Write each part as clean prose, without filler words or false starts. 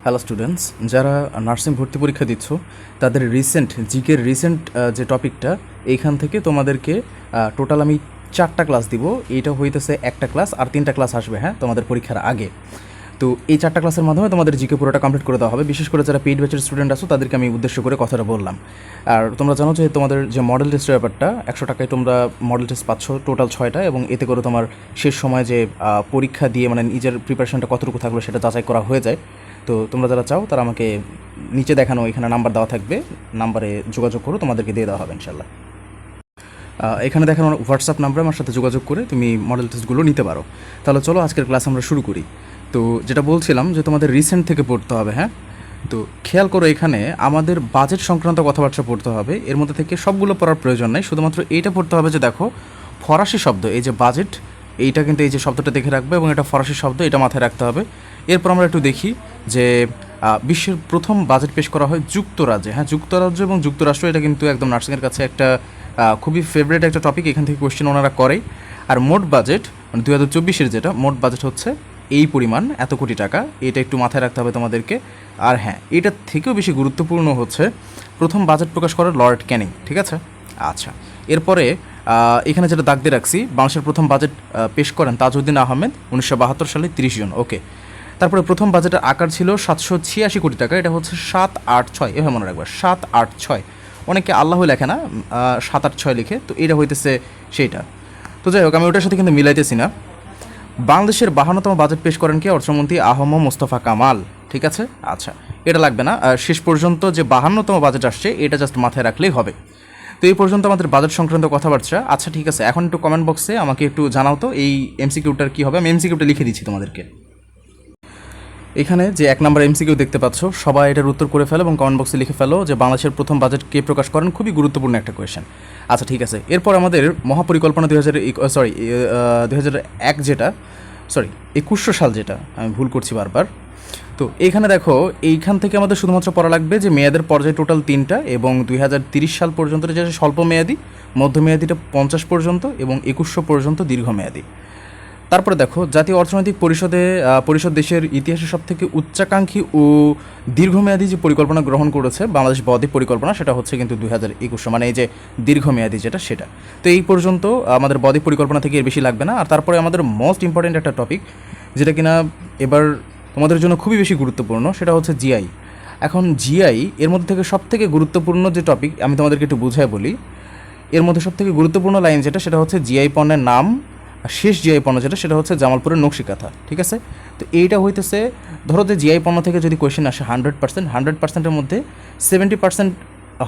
Hello students, যারা nursing ভর্তি পরীক্ষা দিচ্ছ তাদের জিকের রিসেন্ট যে টপিকটা এইখান থেকে তোমাদেরকে টোটাল আমি 4টা ক্লাস দিব। এইটা হইতেছে একটা ক্লাস, আর 3টা ক্লাস আসবে হ্যাঁ তোমাদের পরীক্ষার আগে। তো এই 4টা ক্লাসের মাধ্যমে তোমাদের জিকে পুরোটা কমপ্লিট করে দেওয়া হবে। বিশেষ করে যারা পেইড ব্যাচের স্টুডেন্ট আছো তাদেরকে আমি উদ্দেশ্য করে কথাটা বললাম। আর তোমরা জানো যে তোমাদের যে মডেল টেস্টের ব্যাপারটা 100 টাকায় তোমরা মডেল টেস্ট পাচ্ছ টোটাল 6টা, এবং এতে করে তোমার শেষ সময় যে পরীক্ষা দিয়ে মানে নিজের প্রিপারেশনটা কতটুকু থাকলো সেটা যাচাই করা হয়ে যায়। তো তোমরা যারা চাও তারা আমাকে নিচে দেখানো এখানে নাম্বার দেওয়া থাকবে, নাম্বারে যোগাযোগ করো, তোমাদেরকে দিয়ে দেওয়া হবে ইনশাল্লাহ। এখানে দেখানো হোয়াটসঅ্যাপ নাম্বারে আমার সাথে যোগাযোগ করে তুমি মডেল টেস্টগুলো নিতে পারো। তাহলে চলো আজকের ক্লাস আমরা শুরু করি। তো যেটা বলছিলাম যে তোমাদের রিসেন্ট থেকে পড়তে হবে, হ্যাঁ। তো খেয়াল করো, এখানে আমাদের বাজেট সংক্রান্ত কথাবার্তা পড়তে হবে। এর মধ্যে থেকে সবগুলো পড়ার প্রয়োজন নেই, শুধুমাত্র এইটা পড়তে হবে যে দেখো ফরাসি শব্দ, এই যে বাজেট, এইটা কিন্তু এই যে শব্দটা দেখে রাখবে এবং এটা ফরাসি শব্দ, এটা মাথায় রাখতে হবে। এরপর আমরা একটু দেখি যে বিশ্বের প্রথম বাজেট পেশ করা হয় যুক্তরাজ্যে। হ্যাঁ, যুক্তরাজ্য এবং যুক্তরাষ্ট্র এটা কিন্তু একদম নার্সিংয়ের কাছে একটা খুবই ফেভারিট একটা টপিক, এখান থেকে কোয়েশ্চেন ওনারা করেই। আর মোট বাজেট মানে 2024-এর যেটা মোট বাজেট হচ্ছে এই পরিমাণ, এত কোটি টাকা, এটা একটু মাথায় রাখতে হবে তোমাদেরকে। আর হ্যাঁ, এটার থেকেও বেশি গুরুত্বপূর্ণ হচ্ছে প্রথম বাজেট প্রকাশ করে লর্ড ক্যানিং, ঠিক আছে। আচ্ছা, এরপরে এখানে যেটা দাগ দিয়ে রাখছি, বাংলাদেশের প্রথম বাজেট পেশ করেন তাজউদ্দিন আহমেদ 1972 সালে 30 জন, ওকে। তারপরে প্রথম বাজেটের আকার ছিল 786 কোটি টাকা, এটা হচ্ছে 786, এভাবে মনে রাখবে 786। অনেকে আল্লাহ লেখে না, 786 লিখে, তো এটা হইতেছে সেইটা। তো যাই হোক, আমি ওটার সাথে কিন্তু মিলাইতেছি না। বাংলাদেশের 52তম বাজেট পেশ করেন কে? অর্থমন্ত্রী আহম মোস্তফা কামাল, ঠিক আছে। আচ্ছা, এটা লাগবে না, শেষ পর্যন্ত যে 52তম বাজেট আসছে এটা জাস্ট মাথায় রাখলেই হবে। তো এই পর্যন্ত আমাদের বাজেট সংক্রান্ত কথাবার্তা। আচ্ছা ঠিক আছে, এখন একটু কমেন্ট বক্সে আমাকে একটু জানাও তো এই এমসিকিউটার কী হবে। আমি এমসিকিউটা লিখে দিচ্ছি তোমাদেরকে। এখানে যে 1 নম্বর এমসিকিউ দেখতে পাচ্ছ, সবাই এটার উত্তর করে ফেলো এবং কমেন্ট বক্সে লিখে ফেলো যে বাংলাদেশের প্রথম বাজেট কে প্রকাশ করেন। খুবই গুরুত্বপূর্ণ একটা কোয়েশ্চেন। আচ্ছা ঠিক আছে, এরপর আমাদের মহাপরিকল্পনা 2001 যেটা, 2100 সাল, যেটা আমি ভুল করছি বারবার। তো এইখানে দেখো, এইখান থেকে আমাদের শুধুমাত্র পড়া লাগবে যে মেয়াদের পর্যায়ে টোটাল 3টা, এবং 2030 সাল পর্যন্ত যেটা স্বল্প মেয়াদি, মধ্যমেয়াদিটা 50 পর্যন্ত, এবং 2100 পর্যন্ত দীর্ঘমেয়াদী। তারপরে দেখো, জাতীয় অর্থনৈতিক পরিষদ দেশের ইতিহাসে সবথেকে উচ্চাকাঙ্ক্ষী ও দীর্ঘমেয়াদী যে পরিকল্পনা গ্রহণ করেছে, বাংলাদেশ বদ্বীপ পরিকল্পনা, সেটা হচ্ছে কিন্তু 2021, মানে এই যে দীর্ঘমেয়াদী যেটা সেটা। তো এই পর্যন্ত আমাদের বদ্বীপ পরিকল্পনা থেকে এর বেশি লাগবে না। আর তারপরে আমাদের মোস্ট ইম্পর্টেন্ট একটা টপিক, যেটা কিনা এবার তোমাদের জন্য খুবই বেশি গুরুত্বপূর্ণ, সেটা হচ্ছে জিআই। এখন জিআই এর মধ্যে থেকে সবথেকে গুরুত্বপূর্ণ যে টপিক, আমি তোমাদেরকে একটু বুঝাই বলি। এর মধ্যে সবথেকে গুরুত্বপূর্ণ লাইন যেটা, সেটা হচ্ছে জিআই পণ্যের নাম, শেষ জিআই পণ্য যেটা, সেটা হচ্ছে জামালপুরের নকশিকাঁথা, ঠিক আছে। তো এইটা হইতেছে, ধরো যে জিআই পণ্য থেকে যদি কোয়েশ্চেন আসে 100%, মধ্যে 70%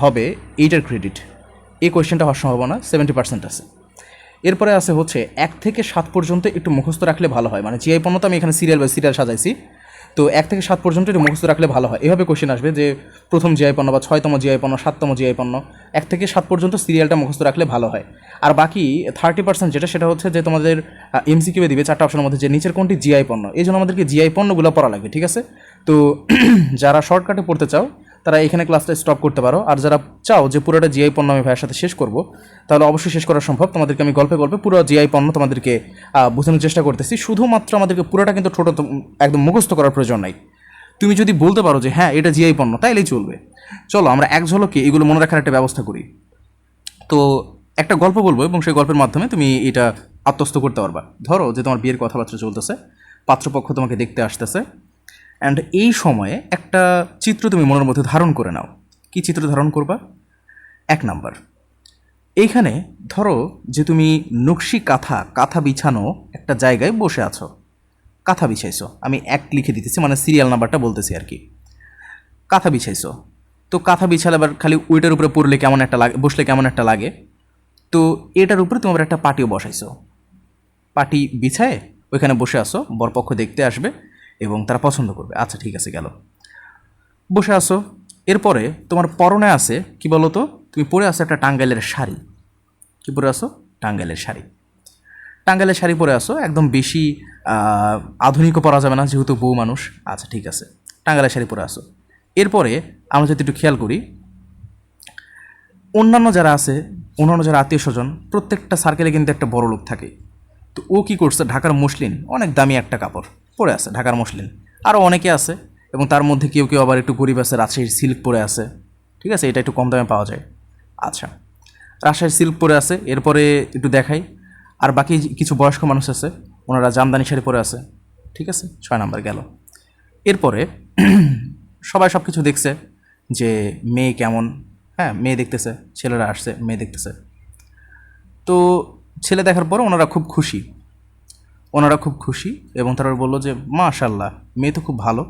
হবে এইটার ক্রেডিট। এই কোয়েশ্চেনটা হওয়ার সম্ভাবনা 70% আছে। এরপরে আছে হচ্ছে 1 থেকে 7 পর্যন্ত একটু মুখস্থ রাখলে ভালো হয়। মানে জিআই পণ্য তো আমি এখানে সিরিয়াল বাই সিরিয়াল সাজাইছি, তো 1 থেকে 7 পর্যন্ত একটু মুখস্থ রাখলে ভালো হয়। এভাবে কোয়েশ্চেন আসবে যে প্রথম জিআই পণ্য বা 6তম জিআই পণ্য, 7তম জিআই পণ্য, 1 থেকে 7 পর্যন্ত সিরিয়ালটা মুখস্থ রাখলে ভালো হয়। আর বাকি 30% যেটা, সেটা হচ্ছে যে তোমাদের এমসিকিউ দিবে 4টা অপশনের মধ্যে যে নিচের কোনটি জিআই পণ্য, এই জন্য আমাদেরকে জিআই পণ্যগুলো পড়া লাগবে, ঠিক আছে। তো যারা শর্টকাটে পড়তে চাও তারা এখানে ক্লাসটা স্টপ করতে পারো, আর যারা চাও যে পুরোটা জিআই পণ্য আমি ভাইয়ের সাথে শেষ করব, তাহলে অবশ্যই শেষ করা সম্ভব। তোমাদেরকে আমি গল্পে গল্পে পুরো জিআই পণ্য তোমাদেরকে বোঝানোর চেষ্টা করতেছি। শুধুমাত্র আমাদেরকে পুরোটা কিন্তু ছোটো একদম মুখস্থ করার প্রয়োজন নাই। তুমি যদি বলতে পারো যে হ্যাঁ এটা জিআই পণ্য, তাইলেই চলবে। চলো আমরা এক ঝলকে এগুলো মনে রাখার একটা ব্যবস্থা করি। তো একটা গল্প বলবো এবং সেই গল্পের মাধ্যমে তুমি এটা আত্মস্থ করতে পারবা। ধরো যে তোমার বিয়ের কথাবার্তা চলতেছে, পাত্রপক্ষ তোমাকে দেখতে আসতেছে, অ্যান্ড এই সময়ে একটা চিত্র তুমি মনের মধ্যে ধারণ করে নাও। কি চিত্র ধারণ করবা? 1 নাম্বার, এইখানে ধরো যে তুমি নকশি কাঁথা বিছানো একটা জায়গায় বসে আছো, কাঁথা বিছাইছো। আমি 1 লিখে দিতেছি, মানে সিরিয়াল নাম্বারটা বলতেছি আর কি। কাঁথা বিছাইছো, তো কাঁথা বিছালে আবার খালি ওইটার উপরে পড়লে কেমন একটা লাগে, বসলে কেমন একটা লাগে। তো এটার উপরে তোমার একটা পাটিও বসাইছো, পাটি বিছায় ওইখানে বসে আসো, বরপক্ষ দেখতে আসবে এবং তারা পছন্দ করবে। আচ্ছা ঠিক আছে, গেল, বসে আসো। এরপরে তোমার পরনে আছে কি বলো তো, তুমি পরে আসো একটা টাঙ্গাইলের শাড়ি। কি পরে আসো? টাঙ্গাইলের শাড়ি। টাঙ্গাইলের শাড়ি পরে আসো, একদম বেশি আধুনিকও পরা যাবে না যেহেতু বউ মানুষ। আচ্ছা ঠিক আছে, টাঙ্গাইলের শাড়ি পরে আসো। এরপরে আমরা যদি একটু খেয়াল করি, অন্যান্য যারা আত্মীয় স্বজন, প্রত্যেকটা সার্কেলে কিন্তু একটা বড় লোক থাকে। তো ও কি করছে, ঢাকার মসলিন, অনেক দামি একটা কাপড় পরে আছে, ঢাকার মসলিন। আরও অনেকে আছে এবং তার মধ্যে কেউ কেউ আবার একটু গরিব আছে, রাজশাহীর সিল্ক পরে আছে, ঠিক আছে, এটা একটু কম দামে পাওয়া যায়। আচ্ছা, রাজশাহীর সিল্ক পরে আছে। এরপরে একটু দেখাই, আর বাকি কিছু বয়স্ক মানুষ আছে, ওনারা জামদানি শাড়ি পরে আছে, ঠিক আছে, 6 নাম্বার গেল। এরপরে সবাই সব কিছু দেখছে যে মেয়ে কেমন, হ্যাঁ মেয়ে দেখতেছে, ছেলেরা আসছে মেয়ে দেখতেছে। তো ছেলে দেখার পর ওনারা খুব খুশি, এবং তারা বললো যে মাশাল্লাহ মেয়ে তো খুব ভালো,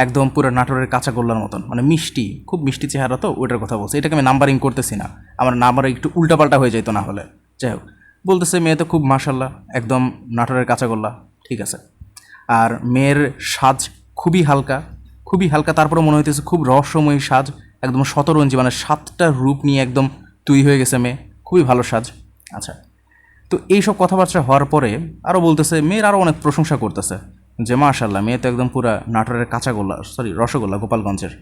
একদম পুরো নাটোরের কাঁচা গোল্লার মতন, মানে মিষ্টি, খুব মিষ্টি চেহারা। তো ওইটার কথা বলছে, এটাকে আমি নাম্বারিং করতেছি না, আমার নাম্বার একটু উল্টাপাল্টা হয়ে যেত না হলে। যাই হোক, বলতেছে মেয়ে তো খুব মাশাল্লাহ, একদম নাটোরের কাঁচা গোল্লা, ঠিক আছে। আর মেয়ের সাজ খুবই হালকা, তারপরে মনে হইতেছে খুব রহস্যময়ী সাজ, একদম শতরঞ্জি, মানে 7টা রূপ নিয়ে একদম তৈরি হয়ে গেছে মেয়ে, খুবই ভালো সাজ। আচ্ছা, তো এইসব কথাবার্তা হওয়ার পরে আরও বলতেছে, মেয়ের আরও অনেক প্রশংসা করতেছে যে মাশাল্লাহ মেয়ে তো একদম পুরা নাটোরের কাঁচাগোল্লা, রসগোল্লা, গোপালগঞ্জের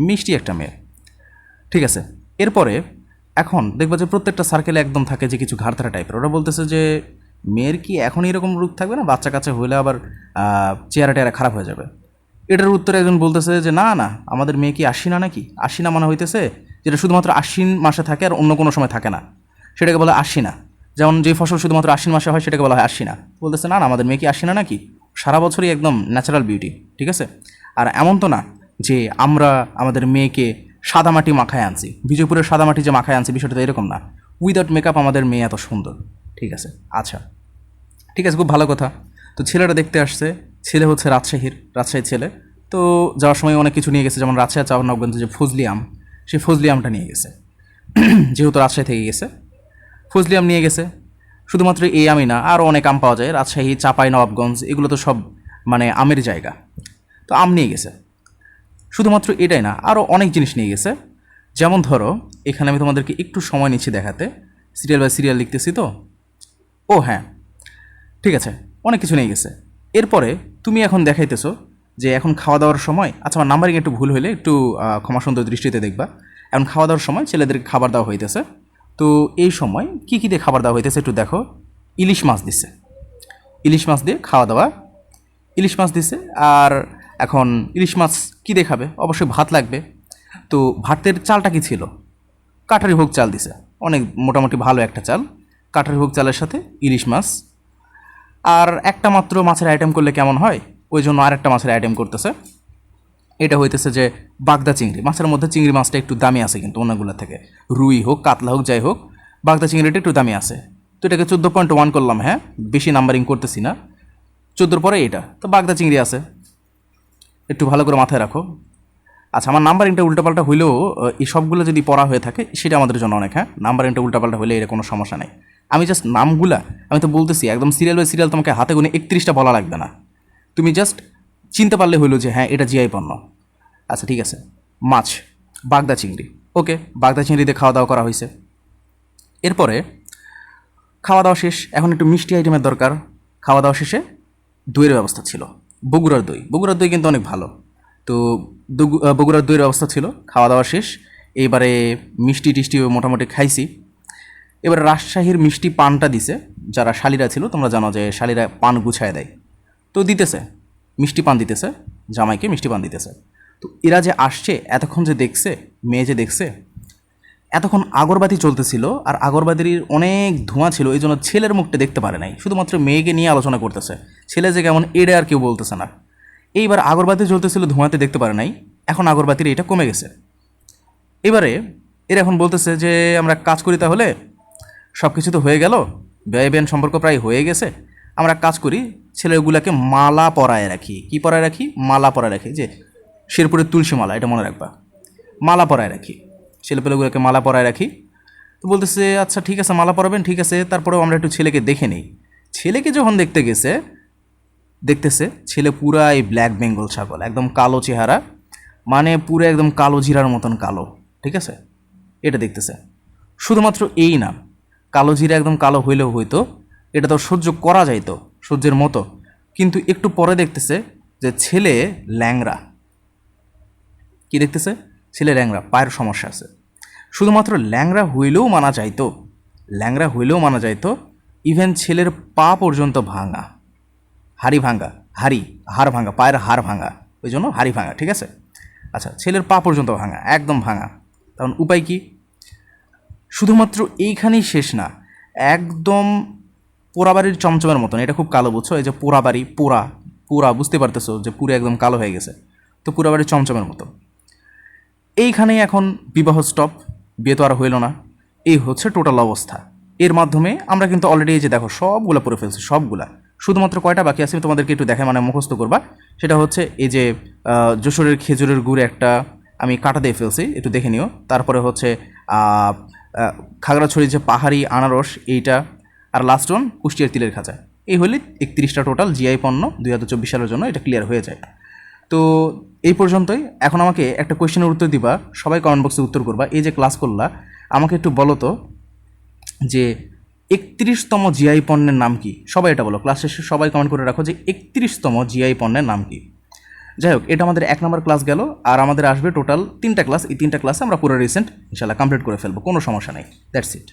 মিষ্টি একটা মেয়ে, ঠিক আছে। এরপরে এখন দেখবা যে প্রত্যেকটা সার্কেলে একদম থাকে যে কিছু ঘাড়ধারা টাইপের, ওরা বলতেছে যে মেয়ের কি এখন এরকম রূপ থাকবে না, বাচ্চা কাচ্চা হইলে আবার চেহারা টেহারা খারাপ হয়ে যাবে। এটার উত্তরে একজন বলতেছে যে না না, আমাদের মেয়ে কি আশ্বিনা নাকি, আশ্বিনা মনে হইতেছে যেটা শুধুমাত্র আশ্বিন মাসে থাকে আর অন্য কোনো সময় থাকে না, সেটাকে বলা আশ্বিনা। যেমন যে ফসল শুধুমাত্র আশ্বিন মাসে হয় সেটাকে বলা হয় আশ্বিনা। বলতেছে না না, আমাদের মেয়ে কি আশ্বিনা নাকি, সারা বছরই একদম ন্যাচারাল বিউটি, ঠিক আছে। আর এমন তো না যে আমরা আমাদের মেয়েকে সাদামাটি মাখায় আনছি, বিজয়পুরের সাদামাটি যে মাখায় আনছি, বিষয়টা তো এরকম না, উইদাউট মেকআপ আমাদের মেয়ে এত সুন্দর, ঠিক আছে। আচ্ছা, ঠিক আছে, খুব ভালো কথা। তো ছেলেটা দেখতে আসছে, ছেলে হচ্ছে রাজশাহীর ছেলে। তো যাওয়ার সময় অনেক কিছু নিয়ে গেছে, যেমন রাজশাহী চাঁপাইনবাবগঞ্জে যে ফজলি আম, সেই ফজলি আমটা নিয়ে গেছে, যেহেতু রাজশাহী থেকে গেছে ফজলি আম নিয়ে গেছে। শুধুমাত্র এই আমই না, আরও অনেক আম পাওয়া যায় রাজশাহী, চাঁপাইনবাবগঞ্জ, এগুলো তো সব মানে আমের জায়গা। তো আম নিয়ে গেছে, শুধুমাত্র এটাই না, আরও অনেক জিনিস নিয়ে গেছে। যেমন ধরো, এখানে আমি তোমাদেরকে একটু সময় নিচ্ছি দেখাতে, সিরিয়াল বাই সিরিয়াল লিখতেছি তো। ও হ্যাঁ, ঠিক আছে, অনেক কিছু নিয়ে গেছে। এরপরে তুমি এখন দেখাইতেছো যে এখন খাওয়া দাওয়ার সময়, আচ্ছা আমার নাম্বারিং একটু ভুল হলে একটু ক্ষমা সুন্দর দৃষ্টিতে দেখবা। এখন খাওয়া দাওয়ার সময় ছেলেদেরকে খাবার দেওয়া হইতেছে। তো এই সময় কী কী দিয়ে খাবার দেওয়া হইতেছে একটু দেখো। ইলিশ মাছ দিছে, ইলিশ মাছ দিয়ে খাওয়া দাওয়া, ইলিশ মাছ দিছে। আর এখন ইলিশ মাছ কী দিয়ে খাবে, অবশ্যই ভাত লাগবে। তো ভাতের চালটা কি ছিল, কাঠারি ভোগ চাল দিছে, অনেক মোটামুটি ভালো একটা চাল, কাঠারি ভোগ চালের সাথে ইলিশ মাছ। আর একটা মাত্র মাছের আইটেম করলে কেমন হয়, ওই জন্য আরেকটা মাছের আইটেম করতেছে। এটা হইতেছে যে বাগদা চিংড়ি, মাছের মধ্যে চিংড়ি মাছটা একটু দামি আছে কিন্তু অন্যগুলো থেকে, রুই হোক কাতলা হোক যাই হোক, বাগদা চিংড়িটা একটু দামি আছে। তো এটাকে 14.1 করলাম, হ্যাঁ বেশি নাম্বারিং করতেছি না, 14 পরে এটা। তো বাগদা চিংড়ি আছে, একটু ভালো করে মাথায় রাখো। আচ্ছা, আমার নাম্বারিংটা উল্টাপাল্টা হইলেও এই সবগুলো যদি পড়া হয়ে থাকে সেটা আমাদের জন্য অনেক, হ্যাঁ নাম্বারিংটা উল্টাপাল্টা হলে এটা কোনো সমস্যা নেই। আমি জাস্ট নামগুলা, আমি তো বলতেছি একদম সিরিয়াল বাই সিরিয়াল, তোমাকে হাতে গুনে 31টা বলা লাগবে না, তুমি জাস্ট চিনতে পারলে হইলো যে হ্যাঁ এটা জিআই পণ্য। আচ্ছা ঠিক আছে, মাছ বাগদা চিংড়ি, ওকে, বাগদা চিংড়িতে খাওয়া দাওয়া করা হয়েছে। এরপরে খাওয়া দাওয়া শেষ, এখন একটু মিষ্টি আইটেমের দরকার। খাওয়া দাওয়া শেষে দইয়ের ব্যবস্থা ছিল, বগুড়ার দই কিন্তু অনেক ভালো। তো বগুড়ার দইয়ের ব্যবস্থা ছিল। খাওয়া দাওয়া শেষ, এইবারে মিষ্টি টিষ্টি মোটামুটি খাইছি। এবার রাজশাহীর মিষ্টি পানটা দিছে, যারা শালিরা ছিল তোমরা জানো যে শালিরা পান গুছায় দেয়, তো দিতেছে মিষ্টি পান দিতেছে, জামাইকে মিষ্টি পান দিতেছে। তো এরা যে আসছে, এতক্ষণ যে দেখছে, মেয়ে যে দেখছে, এতক্ষণ আগরবাতি চলতেছিল, আর আগরবাতির অনেক ধোঁয়া ছিল, এই জন্য ছেলের মুখটা দেখতে পারে নাই, শুধুমাত্র মেয়েকে নিয়ে আলোচনা করতেছে। ছেলে যে কেমন এড়ে আর কেউ বলতেছে না। এইবার আগরবাতি জ্বলতেছিল, ধোঁয়াতে দেখতে পারে নাই, এখন আগরবাতির এটা কমে গেছে। এবারে এরা এখন বলতেছে যে আমরা কাজ করি, তাহলে সব কিছু তো হয়ে গেল, ব্যয় ব্যয়ন সম্পর্ক প্রায় হয়ে গেছে, আমরা কাজ করি, ছেলেগুলোকে মালা পরায় রাখি। কি পরায় রাখি? মালা পরায় রাখি, যে শেরপুরের তুলসী মালা, এটা মনে রাখবা, মালা পরায় রাখি, ছেলেপেলেগুলোকে মালা পরায় রাখি। তো বলতেছে আচ্ছা ঠিক আছে মালা পরাবেন, ঠিক আছে, তারপরেও আমরা একটু ছেলেকে দেখে নিই। ছেলেকে যখন দেখতে গেছে, দেখতেছে ছেলে পুরাই ব্ল্যাক বেঙ্গল ছাগল, একদম কালো চেহারা, মানে পুরো একদম কালো জিরার মতন কালো, ঠিক আছে, এটা দেখতেছে। শুধুমাত্র এই না, কালো জিরা একদম কালো হইলেও হইতো, এটা তো সহ্য করা যাইতো সহ্যের মতো, কিন্তু একটু পরে দেখতেছে যে ছেলে ল্যাংড়া। কি দেখতেছে? ছেলে ল্যাংড়া, পায়ের সমস্যা আছে। শুধুমাত্র ল্যাংড়া হইলেও মানা যাইতো, ল্যাংড়া হইলেও মানা যাইতো, ইভেন ছেলের পা পর্যন্ত ভাঙা, হাড় ভাঙা, পায়ের হাড় ভাঙা, ওই জন্য হাড়ি ভাঙা, ঠিক আছে। আচ্ছা, ছেলের পা পর্যন্ত ভাঙা, একদম ভাঙা। তখন উপায় কি? শুধুমাত্র এইখানেই শেষ না, একদম পোড়াবাড়ির চমচমের মতন। এটা খুব কালো, বুঝছো? এই যে পোড়াবাড়ি, পোড়া পোড়া, বুঝতে পারতেছো যে পুরো একদম কালো হয়ে গেছে, তো পোড়াবাড়ির চমচমের মতো। এইখানেই এখন বিবাহ স্টপ, বিয়ে তো আর হইল না। এই হচ্ছে টোটাল অবস্থা। এর মাধ্যমে আমরা কিন্তু অলরেডি এই যে দেখো সবগুলা পড়ে ফেলছি, সবগুলা। শুধুমাত্র কয়টা বাকি আছে তোমাদেরকে একটু দেখে মানে মুখস্থ করবা। সেটা হচ্ছে এই যে যশোরের খেজুরের গুড় একটা আমি কাটা দিয়ে ফেলছি, একটু দেখে নিও। তারপরে হচ্ছে খাগড়াছড়ির যে পাহাড়ি আনারস এইটা, আর লাস্ট ওয়ান কুষ্টিয়ার তিলের খাঁচা। এই হলে 31টা টোটাল জিআই পণ্য 2024 সালের জন্য এটা ক্লিয়ার হয়ে যায়। তো এই পর্যন্তই। এখন আমাকে একটা কোয়েশ্চেনের উত্তর দিবা, সবাই কমেন্ট বক্সে উত্তর করবা। এই যে ক্লাস করলা, আমাকে একটু বলো তো যে 31তম জিআই পণ্যের নাম কি? সবাই এটা বলো, ক্লাস শেষে সবাই কমেন্ট করে রাখো যে 31তম জিআই পণ্যের নাম কি। যাই হোক, এটা আমাদের 1 নম্বর ক্লাস গেল, আর আমাদের আসবে টোটাল 3টা ক্লাস। এই 3টা ক্লাসে আমরা পুরো রিসেন্ট ইনশাল্লাহ কমপ্লিট করে ফেলবো, কোনো সমস্যা নেই। That's it.